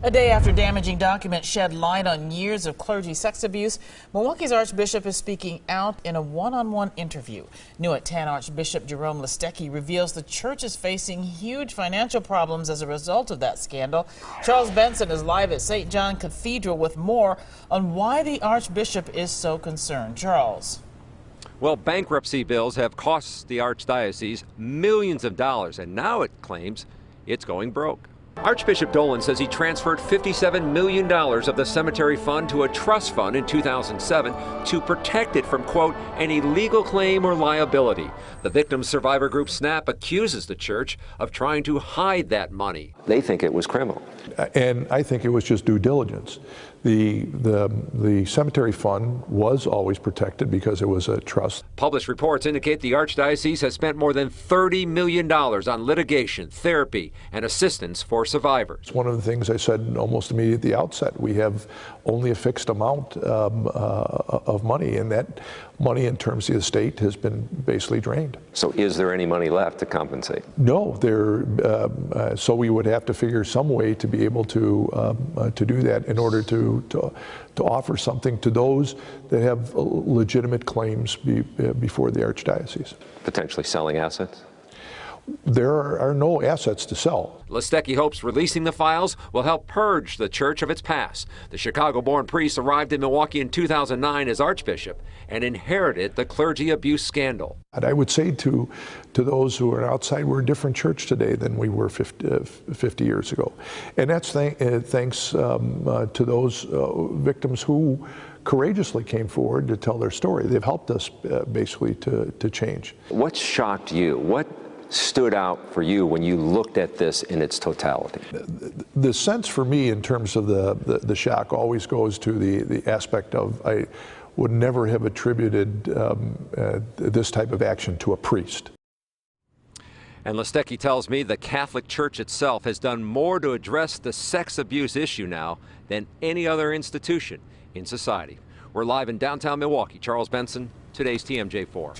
A day after damaging documents shed light on years of clergy sex abuse, Milwaukee's Archbishop is speaking out in a one-on-one interview. New at 10, Archbishop Charles Listecki reveals the church is facing huge financial problems as a result of that scandal. Charles Benson is live at St. John Cathedral with more on why the Archbishop is so concerned. Charles. Well, bankruptcy bills have cost the Archdiocese millions of dollars, and now it claims it's going broke. Archbishop Dolan says he transferred $57 million of the cemetery fund to a trust fund in 2007 to protect it from, quote, any legal claim or liability. The victim survivor group SNAP accuses the church of trying to hide that money. They think it was criminal. And I think it was just due diligence. The cemetery fund was always protected because it was a trust. Published reports indicate the Archdiocese has spent more than $30 million on litigation, therapy, and assistance for survivors. It's one of the things I said almost immediately at the outset. We have only a fixed amount of money, and that money in terms of the estate has been basically drained. So is there any money left to compensate? No, so we would have to figure some way to be able to do that in order to offer something to those that have legitimate claims before the Archdiocese. Potentially selling assets? There are no assets to sell. Listecki hopes releasing the files will help purge the church of its past. The Chicago-born priest arrived in Milwaukee in 2009 as Archbishop and inherited the clergy abuse scandal. And I would say to those who are outside, we're a different church today than we were 50 years ago. And that's thanks to those victims who courageously came forward to tell their story. They've helped us basically to change. What shocked you? What stood out for you when you looked at this in its totality? The sense for me in terms of the shock always goes to the aspect of I would never have attributed this type of action to a priest. And Listecki tells me the Catholic Church itself has done more to address the sex abuse issue now than any other institution in society. We're live in downtown Milwaukee. Charles Benson, today's TMJ4.